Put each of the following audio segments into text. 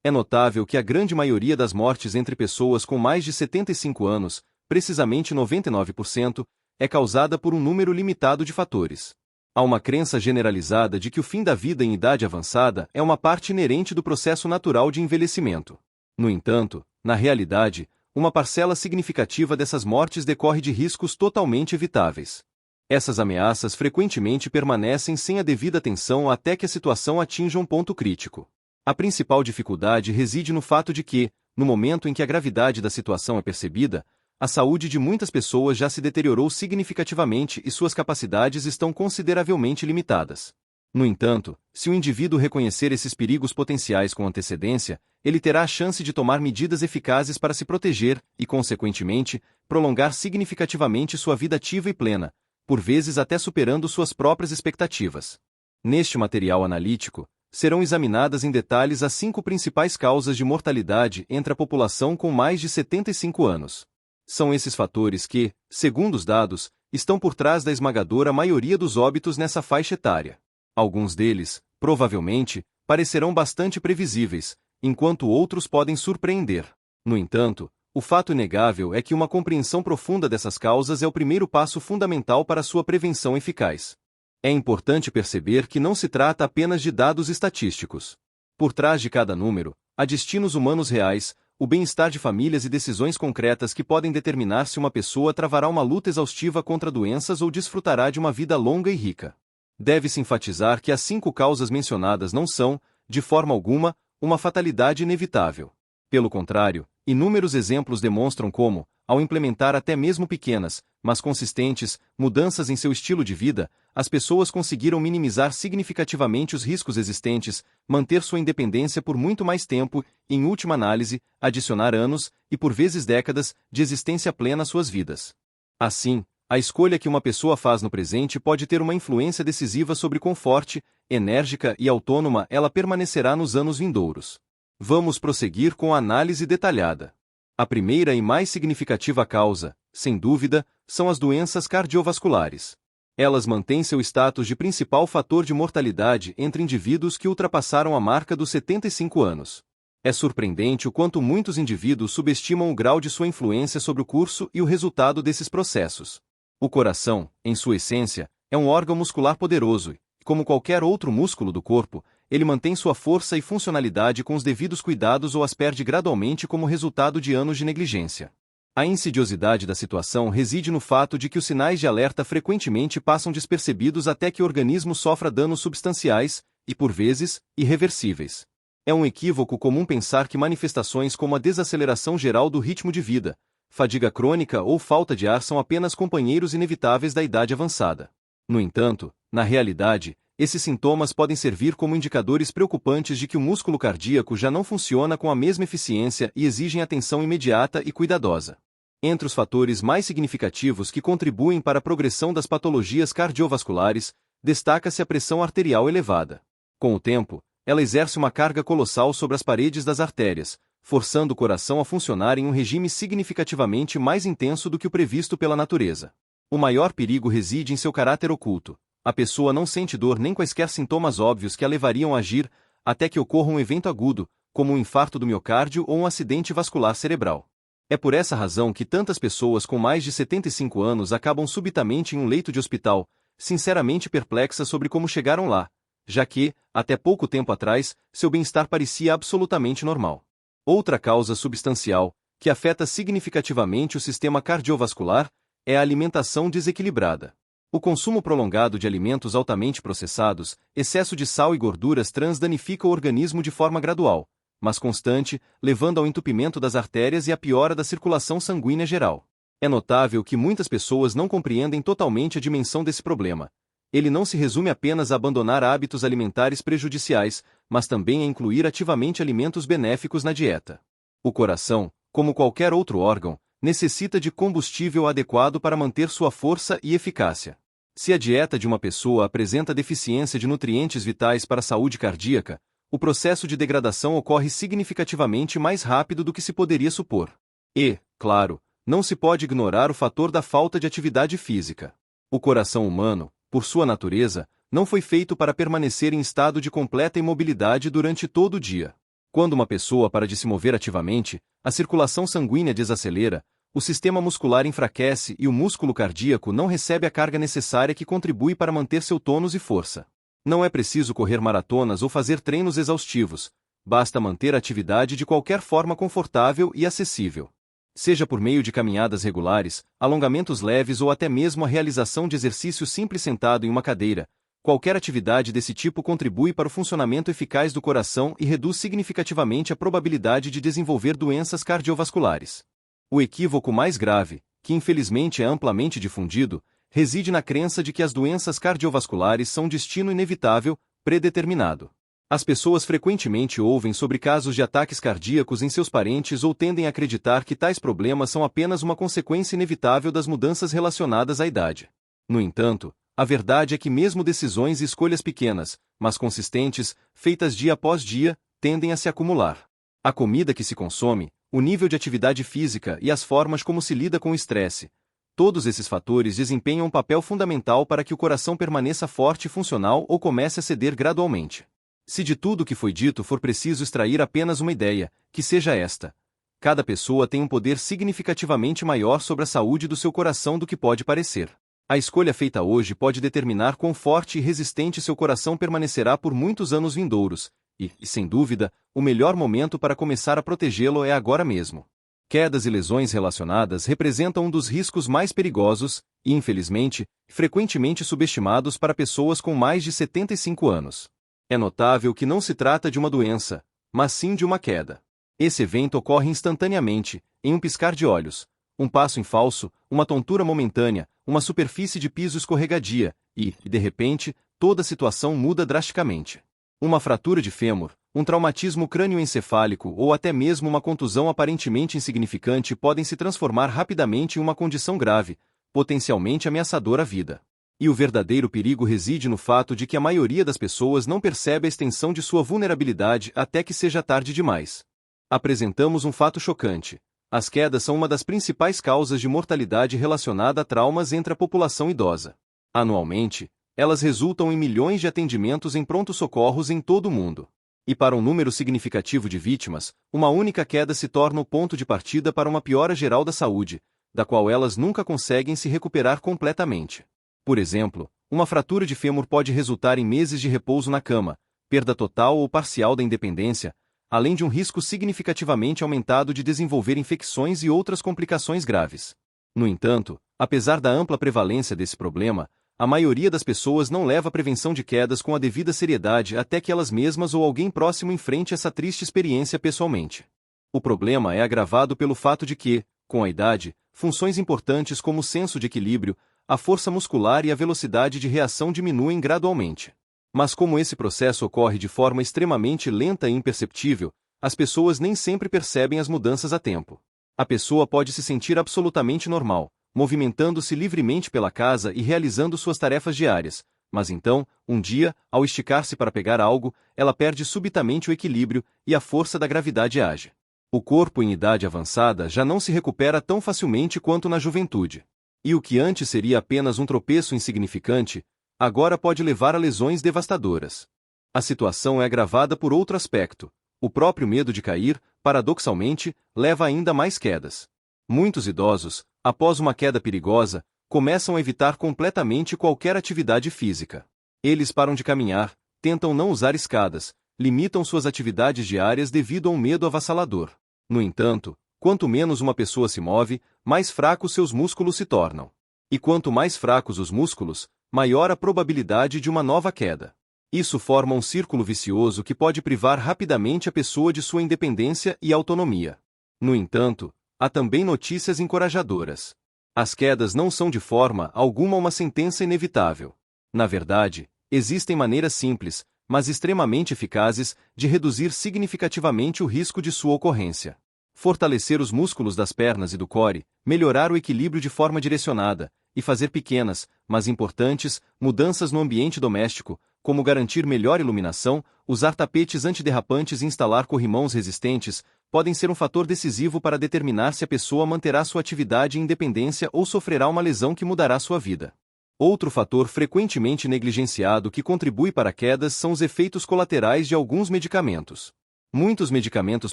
É notável que a grande maioria das mortes entre pessoas com mais de 75 anos, precisamente 99%, é causada por um número limitado de fatores. Há uma crença generalizada de que o fim da vida em idade avançada é uma parte inerente do processo natural de envelhecimento. No entanto, na realidade, uma parcela significativa dessas mortes decorre de riscos totalmente evitáveis. Essas ameaças frequentemente permanecem sem a devida atenção até que a situação atinja um ponto crítico. A principal dificuldade reside no fato de que, no momento em que a gravidade da situação é percebida, a saúde de muitas pessoas já se deteriorou significativamente e suas capacidades estão consideravelmente limitadas. No entanto, se o indivíduo reconhecer esses perigos potenciais com antecedência, ele terá a chance de tomar medidas eficazes para se proteger e, consequentemente, prolongar significativamente sua vida ativa e plena, por vezes até superando suas próprias expectativas. Neste material analítico, serão examinadas em detalhes as 5 principais causas de mortalidade entre a população com mais de 75 anos. São esses fatores que, segundo os dados, estão por trás da esmagadora maioria dos óbitos nessa faixa etária. Alguns deles, provavelmente, parecerão bastante previsíveis, enquanto outros podem surpreender. No entanto, o fato inegável é que uma compreensão profunda dessas causas é o primeiro passo fundamental para sua prevenção eficaz. É importante perceber que não se trata apenas de dados estatísticos. Por trás de cada número, há destinos humanos reais, o bem-estar de famílias e decisões concretas que podem determinar se uma pessoa travará uma luta exaustiva contra doenças ou desfrutará de uma vida longa e rica. Deve-se enfatizar que as 5 causas mencionadas não são, de forma alguma, uma fatalidade inevitável. Pelo contrário, inúmeros exemplos demonstram como, ao implementar até mesmo pequenas, mas consistentes, mudanças em seu estilo de vida, as pessoas conseguiram minimizar significativamente os riscos existentes, manter sua independência por muito mais tempo e, em última análise, adicionar anos, e por vezes décadas, de existência plena às suas vidas. Assim, a escolha que uma pessoa faz no presente pode ter uma influência decisiva sobre quão forte, enérgica e autônoma ela permanecerá nos anos vindouros. Vamos prosseguir com a análise detalhada. A primeira e mais significativa causa, sem dúvida, são as doenças cardiovasculares. Elas mantêm seu status de principal fator de mortalidade entre indivíduos que ultrapassaram a marca dos 75 anos. É surpreendente o quanto muitos indivíduos subestimam o grau de sua influência sobre o curso e o resultado desses processos. O coração, em sua essência, é um órgão muscular poderoso e, como qualquer outro músculo do corpo, ele mantém sua força e funcionalidade com os devidos cuidados ou as perde gradualmente como resultado de anos de negligência. A insidiosidade da situação reside no fato de que os sinais de alerta frequentemente passam despercebidos até que o organismo sofra danos substanciais e, por vezes, irreversíveis. É um equívoco comum pensar que manifestações como a desaceleração geral do ritmo de vida, fadiga crônica ou falta de ar são apenas companheiros inevitáveis da idade avançada. No entanto, na realidade, esses sintomas podem servir como indicadores preocupantes de que o músculo cardíaco já não funciona com a mesma eficiência e exigem atenção imediata e cuidadosa. Entre os fatores mais significativos que contribuem para a progressão das patologias cardiovasculares, destaca-se a pressão arterial elevada. Com o tempo, ela exerce uma carga colossal sobre as paredes das artérias, forçando o coração a funcionar em um regime significativamente mais intenso do que o previsto pela natureza. O maior perigo reside em seu caráter oculto. A pessoa não sente dor nem quaisquer sintomas óbvios que a levariam a agir, até que ocorra um evento agudo, como um infarto do miocárdio ou um acidente vascular cerebral. É por essa razão que tantas pessoas com mais de 75 anos acabam subitamente em um leito de hospital, sinceramente perplexas sobre como chegaram lá, já que, até pouco tempo atrás, seu bem-estar parecia absolutamente normal. Outra causa substancial, que afeta significativamente o sistema cardiovascular, é a alimentação desequilibrada. O consumo prolongado de alimentos altamente processados, excesso de sal e gorduras trans danifica o organismo de forma gradual, mas constante, levando ao entupimento das artérias e à piora da circulação sanguínea geral. É notável que muitas pessoas não compreendem totalmente a dimensão desse problema. Ele não se resume apenas a abandonar hábitos alimentares prejudiciais, mas também a incluir ativamente alimentos benéficos na dieta. O coração, como qualquer outro órgão, necessita de combustível adequado para manter sua força e eficácia. Se a dieta de uma pessoa apresenta deficiência de nutrientes vitais para a saúde cardíaca, o processo de degradação ocorre significativamente mais rápido do que se poderia supor. E, claro, não se pode ignorar o fator da falta de atividade física. O coração humano, por sua natureza, não foi feito para permanecer em estado de completa imobilidade durante todo o dia. Quando uma pessoa para de se mover ativamente, a circulação sanguínea desacelera, o sistema muscular enfraquece e o músculo cardíaco não recebe a carga necessária que contribui para manter seu tônus e força. Não é preciso correr maratonas ou fazer treinos exaustivos, basta manter a atividade de qualquer forma confortável e acessível. Seja por meio de caminhadas regulares, alongamentos leves ou até mesmo a realização de exercício simples sentado em uma cadeira, qualquer atividade desse tipo contribui para o funcionamento eficaz do coração e reduz significativamente a probabilidade de desenvolver doenças cardiovasculares. O equívoco mais grave, que infelizmente é amplamente difundido, reside na crença de que as doenças cardiovasculares são destino inevitável, predeterminado. As pessoas frequentemente ouvem sobre casos de ataques cardíacos em seus parentes ou tendem a acreditar que tais problemas são apenas uma consequência inevitável das mudanças relacionadas à idade. No entanto, a verdade é que mesmo decisões e escolhas pequenas, mas consistentes, feitas dia após dia, tendem a se acumular. A comida que se consome, o nível de atividade física e as formas como se lida com o estresse. Todos esses fatores desempenham um papel fundamental para que o coração permaneça forte e funcional ou comece a ceder gradualmente. Se de tudo o que foi dito for preciso extrair apenas uma ideia, que seja esta: cada pessoa tem um poder significativamente maior sobre a saúde do seu coração do que pode parecer. A escolha feita hoje pode determinar quão forte e resistente seu coração permanecerá por muitos anos vindouros, e, sem dúvida, o melhor momento para começar a protegê-lo é agora mesmo. Quedas e lesões relacionadas representam um dos riscos mais perigosos e, infelizmente, frequentemente subestimados para pessoas com mais de 75 anos. É notável que não se trata de uma doença, mas sim de uma queda. Esse evento ocorre instantaneamente, em um piscar de olhos, um passo em falso, uma tontura momentânea, uma superfície de piso escorregadia, e, de repente, toda a situação muda drasticamente. Uma fratura de fêmur, um traumatismo crânioencefálico ou até mesmo uma contusão aparentemente insignificante podem se transformar rapidamente em uma condição grave, potencialmente ameaçadora à vida. E o verdadeiro perigo reside no fato de que a maioria das pessoas não percebe a extensão de sua vulnerabilidade até que seja tarde demais. Apresentamos um fato chocante. As quedas são uma das principais causas de mortalidade relacionada a traumas entre a população idosa. Anualmente, elas resultam em milhões de atendimentos em pronto-socorros em todo o mundo. E para um número significativo de vítimas, uma única queda se torna o ponto de partida para uma piora geral da saúde, da qual elas nunca conseguem se recuperar completamente. Por exemplo, uma fratura de fêmur pode resultar em meses de repouso na cama, perda total ou parcial da independência, além de um risco significativamente aumentado de desenvolver infecções e outras complicações graves. No entanto, apesar da ampla prevalência desse problema, a maioria das pessoas não leva a prevenção de quedas com a devida seriedade até que elas mesmas ou alguém próximo enfrente essa triste experiência pessoalmente. O problema é agravado pelo fato de que, com a idade, funções importantes como o senso de equilíbrio, a força muscular e a velocidade de reação diminuem gradualmente. Mas como esse processo ocorre de forma extremamente lenta e imperceptível, as pessoas nem sempre percebem as mudanças a tempo. A pessoa pode se sentir absolutamente normal, movimentando-se livremente pela casa e realizando suas tarefas diárias, mas então, um dia, ao esticar-se para pegar algo, ela perde subitamente o equilíbrio e a força da gravidade age. O corpo em idade avançada já não se recupera tão facilmente quanto na juventude. E o que antes seria apenas um tropeço insignificante, agora pode levar a lesões devastadoras. A situação é agravada por outro aspecto. O próprio medo de cair, paradoxalmente, leva a ainda mais quedas. Muitos idosos, após uma queda perigosa, começam a evitar completamente qualquer atividade física. Eles param de caminhar, tentam não usar escadas, limitam suas atividades diárias devido a um medo avassalador. No entanto, quanto menos uma pessoa se move, mais fracos seus músculos se tornam. E quanto mais fracos os músculos, maior a probabilidade de uma nova queda. Isso forma um círculo vicioso que pode privar rapidamente a pessoa de sua independência e autonomia. No entanto, há também notícias encorajadoras. As quedas não são de forma alguma uma sentença inevitável. Na verdade, existem maneiras simples, mas extremamente eficazes, de reduzir significativamente o risco de sua ocorrência. Fortalecer os músculos das pernas e do core, melhorar o equilíbrio de forma direcionada, e fazer pequenas, mas importantes, mudanças no ambiente doméstico, como garantir melhor iluminação, usar tapetes antiderrapantes e instalar corrimãos resistentes, podem ser um fator decisivo para determinar se a pessoa manterá sua atividade e independência ou sofrerá uma lesão que mudará sua vida. Outro fator frequentemente negligenciado que contribui para quedas são os efeitos colaterais de alguns medicamentos. Muitos medicamentos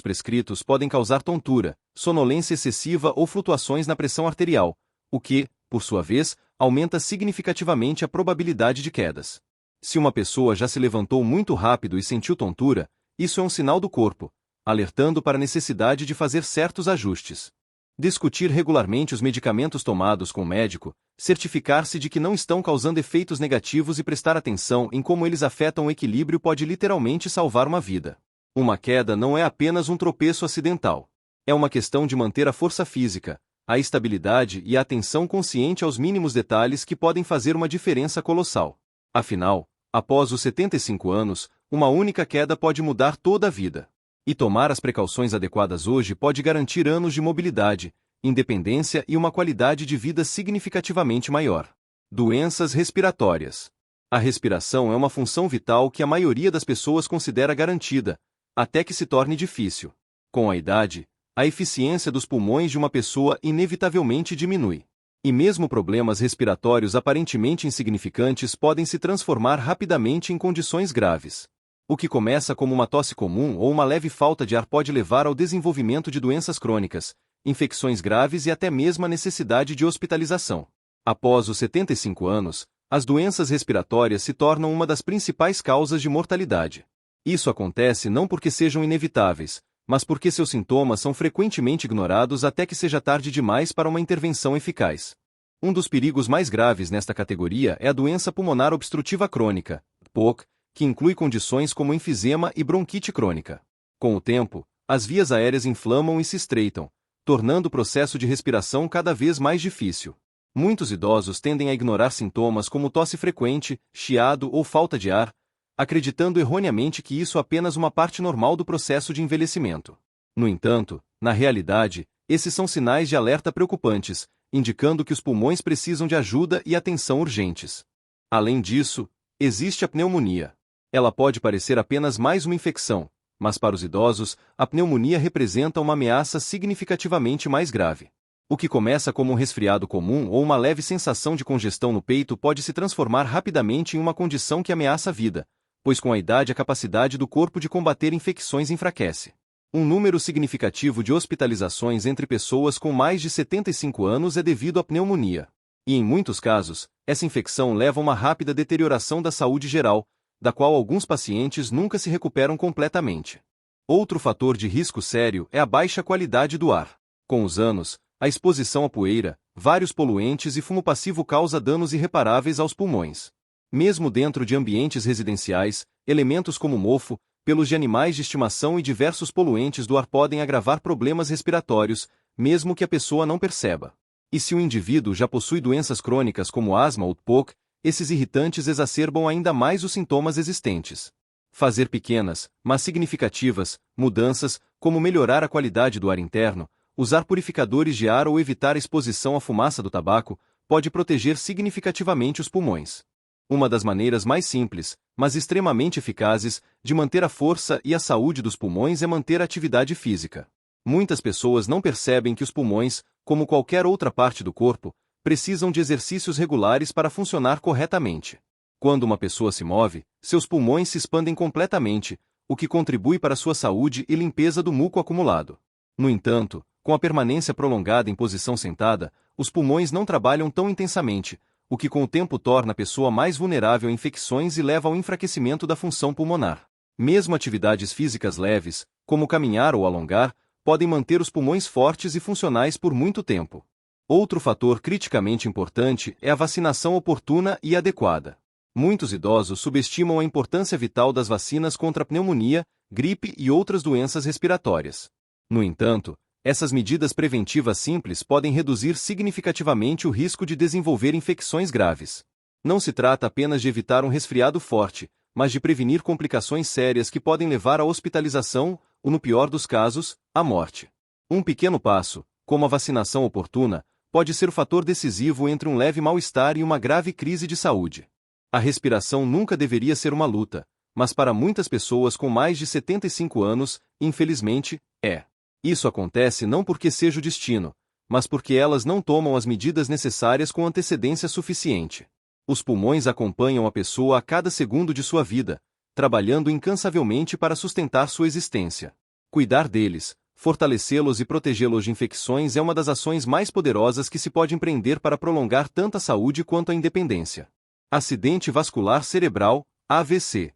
prescritos podem causar tontura, sonolência excessiva ou flutuações na pressão arterial, o que, por sua vez, aumenta significativamente a probabilidade de quedas. Se uma pessoa já se levantou muito rápido e sentiu tontura, isso é um sinal do corpo, alertando para a necessidade de fazer certos ajustes. Discutir regularmente os medicamentos tomados com o médico, certificar-se de que não estão causando efeitos negativos e prestar atenção em como eles afetam o equilíbrio pode literalmente salvar uma vida. Uma queda não é apenas um tropeço acidental. É uma questão de manter a força física, a estabilidade e a atenção consciente aos mínimos detalhes que podem fazer uma diferença colossal. Afinal, após os 75 anos, uma única queda pode mudar toda a vida. E tomar as precauções adequadas hoje pode garantir anos de mobilidade, independência e uma qualidade de vida significativamente maior. Doenças respiratórias. A respiração é uma função vital que a maioria das pessoas considera garantida, até que se torne difícil. Com a idade, a eficiência dos pulmões de uma pessoa inevitavelmente diminui. E mesmo problemas respiratórios aparentemente insignificantes podem se transformar rapidamente em condições graves. O que começa como uma tosse comum ou uma leve falta de ar pode levar ao desenvolvimento de doenças crônicas, infecções graves e até mesmo a necessidade de hospitalização. Após os 75 anos, as doenças respiratórias se tornam uma das principais causas de mortalidade. Isso acontece não porque sejam inevitáveis, mas porque seus sintomas são frequentemente ignorados até que seja tarde demais para uma intervenção eficaz. Um dos perigos mais graves nesta categoria é a doença pulmonar obstrutiva crônica, POC, que inclui condições como enfisema e bronquite crônica. Com o tempo, as vias aéreas inflamam e se estreitam, tornando o processo de respiração cada vez mais difícil. Muitos idosos tendem a ignorar sintomas como tosse frequente, chiado ou falta de ar, acreditando erroneamente que isso é apenas uma parte normal do processo de envelhecimento. No entanto, na realidade, esses são sinais de alerta preocupantes, indicando que os pulmões precisam de ajuda e atenção urgentes. Além disso, existe a pneumonia. Ela pode parecer apenas mais uma infecção, mas para os idosos, a pneumonia representa uma ameaça significativamente mais grave. O que começa como um resfriado comum ou uma leve sensação de congestão no peito pode se transformar rapidamente em uma condição que ameaça a vida, pois com a idade a capacidade do corpo de combater infecções enfraquece. Um número significativo de hospitalizações entre pessoas com mais de 75 anos é devido à pneumonia. E em muitos casos, essa infecção leva a uma rápida deterioração da saúde geral, da qual alguns pacientes nunca se recuperam completamente. Outro fator de risco sério é a baixa qualidade do ar. Com os anos, a exposição à poeira, vários poluentes e fumo passivo causa danos irreparáveis aos pulmões. Mesmo dentro de ambientes residenciais, elementos como mofo, pelos de animais de estimação e diversos poluentes do ar podem agravar problemas respiratórios, mesmo que a pessoa não perceba. E se o indivíduo já possui doenças crônicas como asma ou POC, esses irritantes exacerbam ainda mais os sintomas existentes. Fazer pequenas, mas significativas, mudanças, como melhorar a qualidade do ar interno, usar purificadores de ar ou evitar a exposição à fumaça do tabaco, pode proteger significativamente os pulmões. Uma das maneiras mais simples, mas extremamente eficazes, de manter a força e a saúde dos pulmões é manter a atividade física. Muitas pessoas não percebem que os pulmões, como qualquer outra parte do corpo, precisam de exercícios regulares para funcionar corretamente. Quando uma pessoa se move, seus pulmões se expandem completamente, o que contribui para a sua saúde e limpeza do muco acumulado. No entanto, com a permanência prolongada em posição sentada, os pulmões não trabalham tão intensamente, o que com o tempo torna a pessoa mais vulnerável a infecções e leva ao enfraquecimento da função pulmonar. Mesmo atividades físicas leves, como caminhar ou alongar, podem manter os pulmões fortes e funcionais por muito tempo. Outro fator criticamente importante é a vacinação oportuna e adequada. Muitos idosos subestimam a importância vital das vacinas contra a pneumonia, gripe e outras doenças respiratórias. No entanto, essas medidas preventivas simples podem reduzir significativamente o risco de desenvolver infecções graves. Não se trata apenas de evitar um resfriado forte, mas de prevenir complicações sérias que podem levar à hospitalização, ou no pior dos casos, à morte. Um pequeno passo, como a vacinação oportuna, pode ser o fator decisivo entre um leve mal-estar e uma grave crise de saúde. A respiração nunca deveria ser uma luta, mas para muitas pessoas com mais de 75 anos, infelizmente, é. Isso acontece não porque seja o destino, mas porque elas não tomam as medidas necessárias com antecedência suficiente. Os pulmões acompanham a pessoa a cada segundo de sua vida, trabalhando incansavelmente para sustentar sua existência. Cuidar deles, fortalecê-los e protegê-los de infecções é uma das ações mais poderosas que se pode empreender para prolongar tanto a saúde quanto a independência. Acidente vascular cerebral, AVC.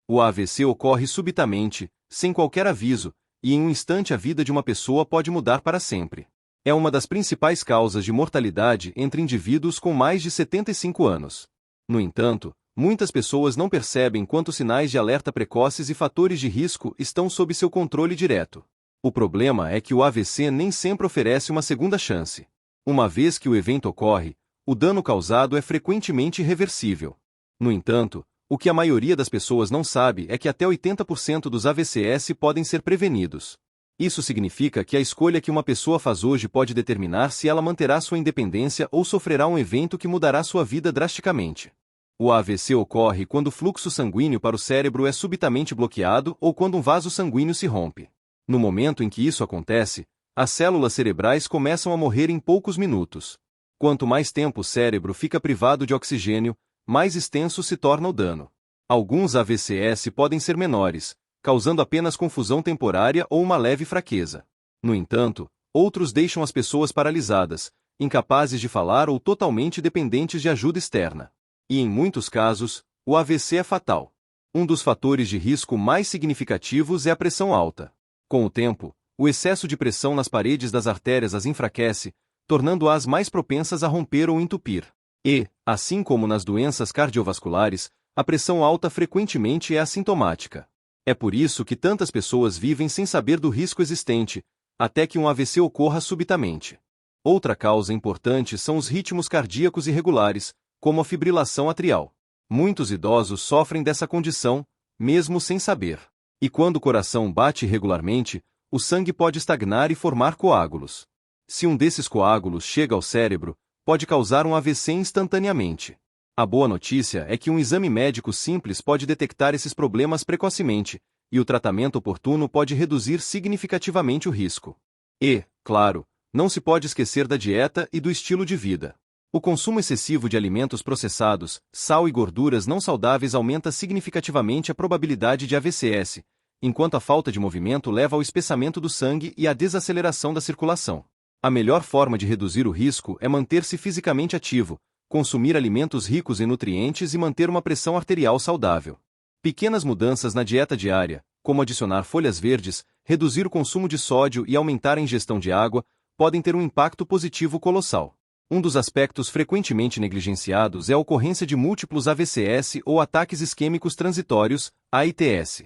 O AVC ocorre subitamente, sem qualquer aviso, e em um instante a vida de uma pessoa pode mudar para sempre. É uma das principais causas de mortalidade entre indivíduos com mais de 75 anos. No entanto, muitas pessoas não percebem quantos sinais de alerta precoces e fatores de risco estão sob seu controle direto. O problema é que o AVC nem sempre oferece uma segunda chance. Uma vez que o evento ocorre, o dano causado é frequentemente irreversível. No entanto, o que a maioria das pessoas não sabe é que até 80% dos AVCs podem ser prevenidos. Isso significa que a escolha que uma pessoa faz hoje pode determinar se ela manterá sua independência ou sofrerá um evento que mudará sua vida drasticamente. O AVC ocorre quando o fluxo sanguíneo para o cérebro é subitamente bloqueado ou quando um vaso sanguíneo se rompe. No momento em que isso acontece, as células cerebrais começam a morrer em poucos minutos. Quanto mais tempo o cérebro fica privado de oxigênio, mais extenso se torna o dano. Alguns AVCs podem ser menores, causando apenas confusão temporária ou uma leve fraqueza. No entanto, outros deixam as pessoas paralisadas, incapazes de falar ou totalmente dependentes de ajuda externa. E em muitos casos, o AVC é fatal. Um dos fatores de risco mais significativos é a pressão alta. Com o tempo, o excesso de pressão nas paredes das artérias as enfraquece, tornando-as mais propensas a romper ou entupir. E, assim como nas doenças cardiovasculares, a pressão alta frequentemente é assintomática. É por isso que tantas pessoas vivem sem saber do risco existente, até que um AVC ocorra subitamente. Outra causa importante são os ritmos cardíacos irregulares, como a fibrilação atrial. Muitos idosos sofrem dessa condição, mesmo sem saber. E quando o coração bate irregularmente, o sangue pode estagnar e formar coágulos. Se um desses coágulos chega ao cérebro, pode causar um AVC instantaneamente. A boa notícia é que um exame médico simples pode detectar esses problemas precocemente, e o tratamento oportuno pode reduzir significativamente o risco. E, claro, não se pode esquecer da dieta e do estilo de vida. O consumo excessivo de alimentos processados, sal e gorduras não saudáveis aumenta significativamente a probabilidade de AVCs, enquanto a falta de movimento leva ao espessamento do sangue e à desaceleração da circulação. A melhor forma de reduzir o risco é manter-se fisicamente ativo, consumir alimentos ricos em nutrientes e manter uma pressão arterial saudável. Pequenas mudanças na dieta diária, como adicionar folhas verdes, reduzir o consumo de sódio e aumentar a ingestão de água, podem ter um impacto positivo colossal. Um dos aspectos frequentemente negligenciados é a ocorrência de múltiplos AVCs ou ataques isquêmicos transitórios, AITS.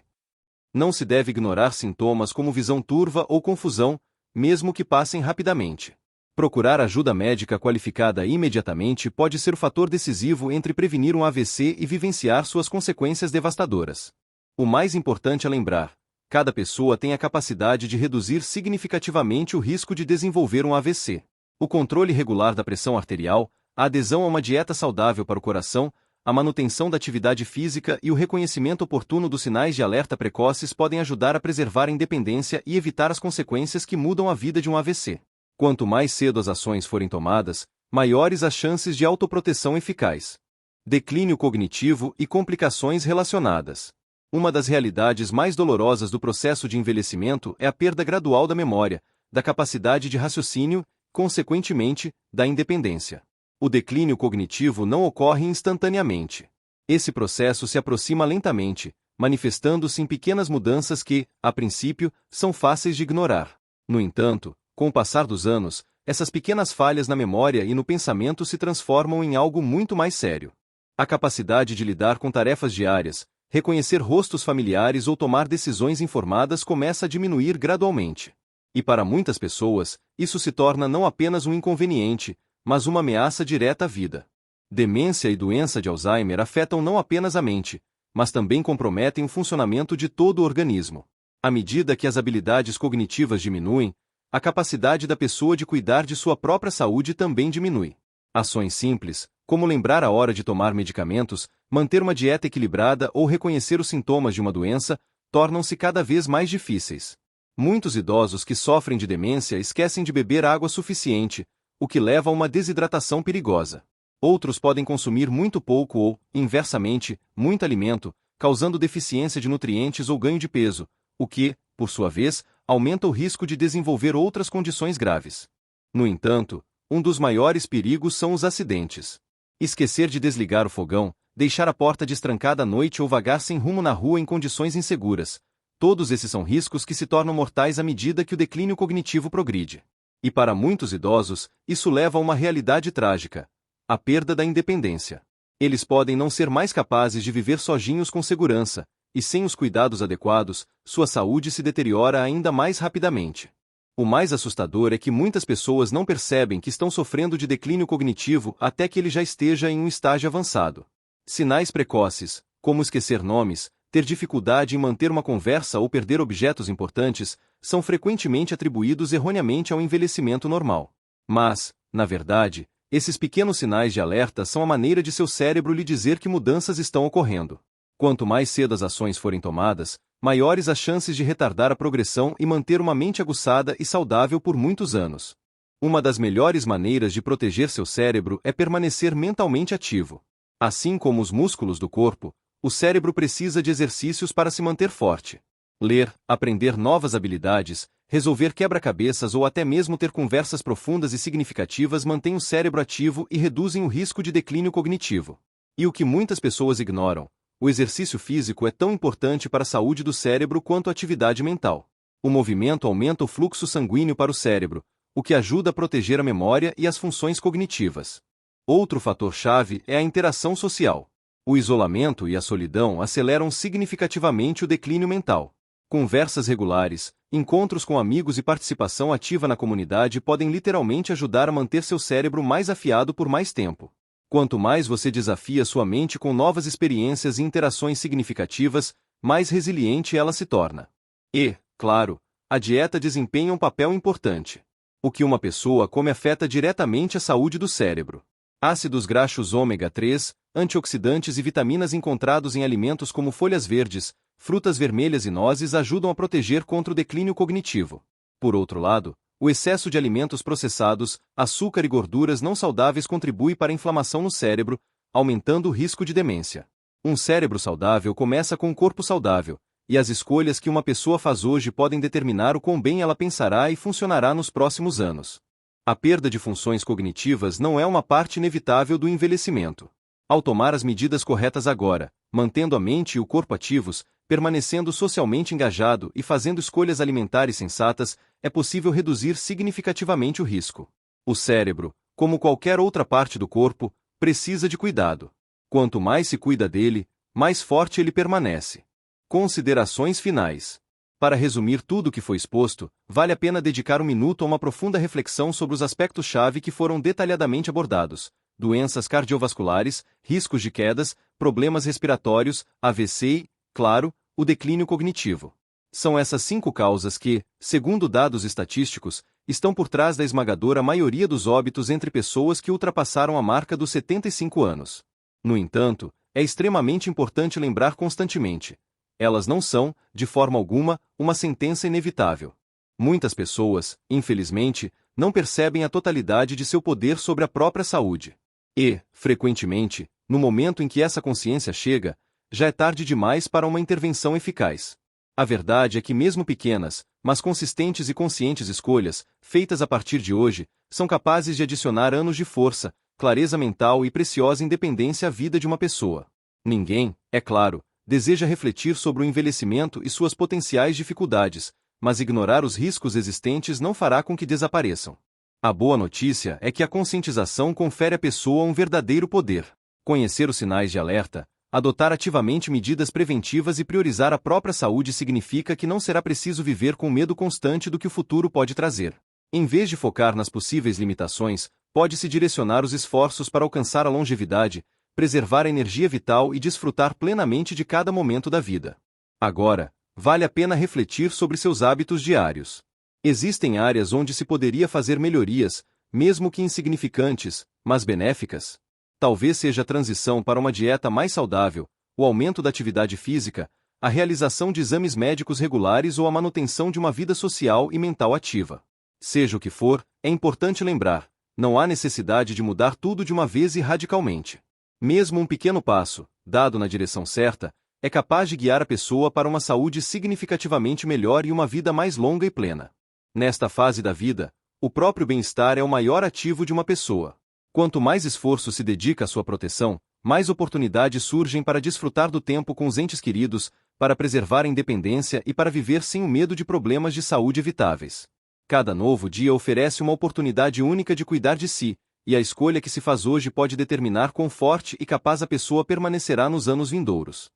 Não se deve ignorar sintomas como visão turva ou confusão, mesmo que passem rapidamente. Procurar ajuda médica qualificada imediatamente pode ser o fator decisivo entre prevenir um AVC e vivenciar suas consequências devastadoras. O mais importante é lembrar: cada pessoa tem a capacidade de reduzir significativamente o risco de desenvolver um AVC. O controle regular da pressão arterial, a adesão a uma dieta saudável para o coração, a manutenção da atividade física e o reconhecimento oportuno dos sinais de alerta precoces podem ajudar a preservar a independência e evitar as consequências que mudam a vida de um AVC. Quanto mais cedo as ações forem tomadas, maiores as chances de autoproteção eficaz. Declínio cognitivo e complicações relacionadas. Uma das realidades mais dolorosas do processo de envelhecimento é a perda gradual da memória, da capacidade de raciocínio, consequentemente, da independência. O declínio cognitivo não ocorre instantaneamente. Esse processo se aproxima lentamente, manifestando-se em pequenas mudanças que, a princípio, são fáceis de ignorar. No entanto, com o passar dos anos, essas pequenas falhas na memória e no pensamento se transformam em algo muito mais sério. A capacidade de lidar com tarefas diárias, reconhecer rostos familiares ou tomar decisões informadas começa a diminuir gradualmente. E para muitas pessoas, isso se torna não apenas um inconveniente, mas uma ameaça direta à vida. Demência e doença de Alzheimer afetam não apenas a mente, mas também comprometem o funcionamento de todo o organismo. À medida que as habilidades cognitivas diminuem, a capacidade da pessoa de cuidar de sua própria saúde também diminui. Ações simples, como lembrar a hora de tomar medicamentos, manter uma dieta equilibrada ou reconhecer os sintomas de uma doença, tornam-se cada vez mais difíceis. Muitos idosos que sofrem de demência esquecem de beber água suficiente, o que leva a uma desidratação perigosa. Outros podem consumir muito pouco ou, inversamente, muito alimento, causando deficiência de nutrientes ou ganho de peso, o que, por sua vez, aumenta o risco de desenvolver outras condições graves. No entanto, um dos maiores perigos são os acidentes. Esquecer de desligar o fogão, deixar a porta destrancada à noite ou vagar sem rumo na rua em condições inseguras. Todos esses são riscos que se tornam mortais à medida que o declínio cognitivo progride. E para muitos idosos, isso leva a uma realidade trágica: a perda da independência. Eles podem não ser mais capazes de viver sozinhos com segurança, e sem os cuidados adequados, sua saúde se deteriora ainda mais rapidamente. O mais assustador é que muitas pessoas não percebem que estão sofrendo de declínio cognitivo até que ele já esteja em um estágio avançado. Sinais precoces, como esquecer nomes, ter dificuldade em manter uma conversa ou perder objetos importantes, são frequentemente atribuídos erroneamente ao envelhecimento normal. Mas, na verdade, esses pequenos sinais de alerta são a maneira de seu cérebro lhe dizer que mudanças estão ocorrendo. Quanto mais cedo as ações forem tomadas, maiores as chances de retardar a progressão e manter uma mente aguçada e saudável por muitos anos. Uma das melhores maneiras de proteger seu cérebro é permanecer mentalmente ativo. Assim como os músculos do corpo, o cérebro precisa de exercícios para se manter forte. Ler, aprender novas habilidades, resolver quebra-cabeças ou até mesmo ter conversas profundas e significativas mantém o cérebro ativo e reduzem o risco de declínio cognitivo. E o que muitas pessoas ignoram: o exercício físico é tão importante para a saúde do cérebro quanto a atividade mental. O movimento aumenta o fluxo sanguíneo para o cérebro, o que ajuda a proteger a memória e as funções cognitivas. Outro fator-chave é a interação social. O isolamento e a solidão aceleram significativamente o declínio mental. Conversas regulares, encontros com amigos e participação ativa na comunidade podem literalmente ajudar a manter seu cérebro mais afiado por mais tempo. Quanto mais você desafia sua mente com novas experiências e interações significativas, mais resiliente ela se torna. E, claro, a dieta desempenha um papel importante. O que uma pessoa come afeta diretamente a saúde do cérebro. Ácidos graxos ômega 3, antioxidantes e vitaminas encontrados em alimentos como folhas verdes, frutas vermelhas e nozes ajudam a proteger contra o declínio cognitivo. Por outro lado, o excesso de alimentos processados, açúcar e gorduras não saudáveis contribui para a inflamação no cérebro, aumentando o risco de demência. Um cérebro saudável começa com um corpo saudável, e as escolhas que uma pessoa faz hoje podem determinar o quão bem ela pensará e funcionará nos próximos anos. A perda de funções cognitivas não é uma parte inevitável do envelhecimento. Ao tomar as medidas corretas agora, mantendo a mente e o corpo ativos, permanecendo socialmente engajado e fazendo escolhas alimentares sensatas, é possível reduzir significativamente o risco. O cérebro, como qualquer outra parte do corpo, precisa de cuidado. Quanto mais se cuida dele, mais forte ele permanece. Considerações finais. Para resumir tudo o que foi exposto, vale a pena dedicar um minuto a uma profunda reflexão sobre os aspectos-chave que foram detalhadamente abordados: doenças cardiovasculares, riscos de quedas, problemas respiratórios, AVC e, claro, o declínio cognitivo. São essas 5 causas que, segundo dados estatísticos, estão por trás da esmagadora maioria dos óbitos entre pessoas que ultrapassaram a marca dos 75 anos. No entanto, é extremamente importante lembrar constantemente: elas não são, de forma alguma, uma sentença inevitável. Muitas pessoas, infelizmente, não percebem a totalidade de seu poder sobre a própria saúde. E, frequentemente, no momento em que essa consciência chega, já é tarde demais para uma intervenção eficaz. A verdade é que mesmo pequenas, mas consistentes e conscientes escolhas, feitas a partir de hoje, são capazes de adicionar anos de força, clareza mental e preciosa independência à vida de uma pessoa. Ninguém, é claro, deseja refletir sobre o envelhecimento e suas potenciais dificuldades, mas ignorar os riscos existentes não fará com que desapareçam. A boa notícia é que a conscientização confere à pessoa um verdadeiro poder. Conhecer os sinais de alerta, adotar ativamente medidas preventivas e priorizar a própria saúde significa que não será preciso viver com medo constante do que o futuro pode trazer. Em vez de focar nas possíveis limitações, pode-se direcionar os esforços para alcançar a longevidade, preservar a energia vital e desfrutar plenamente de cada momento da vida. Agora, vale a pena refletir sobre seus hábitos diários. Existem áreas onde se poderia fazer melhorias, mesmo que insignificantes, mas benéficas. Talvez seja a transição para uma dieta mais saudável, o aumento da atividade física, a realização de exames médicos regulares ou a manutenção de uma vida social e mental ativa. Seja o que for, é importante lembrar: não há necessidade de mudar tudo de uma vez e radicalmente. Mesmo um pequeno passo, dado na direção certa, é capaz de guiar a pessoa para uma saúde significativamente melhor e uma vida mais longa e plena. Nesta fase da vida, o próprio bem-estar é o maior ativo de uma pessoa. Quanto mais esforço se dedica à sua proteção, mais oportunidades surgem para desfrutar do tempo com os entes queridos, para preservar a independência e para viver sem o medo de problemas de saúde evitáveis. Cada novo dia oferece uma oportunidade única de cuidar de si, e a escolha que se faz hoje pode determinar quão forte e capaz a pessoa permanecerá nos anos vindouros.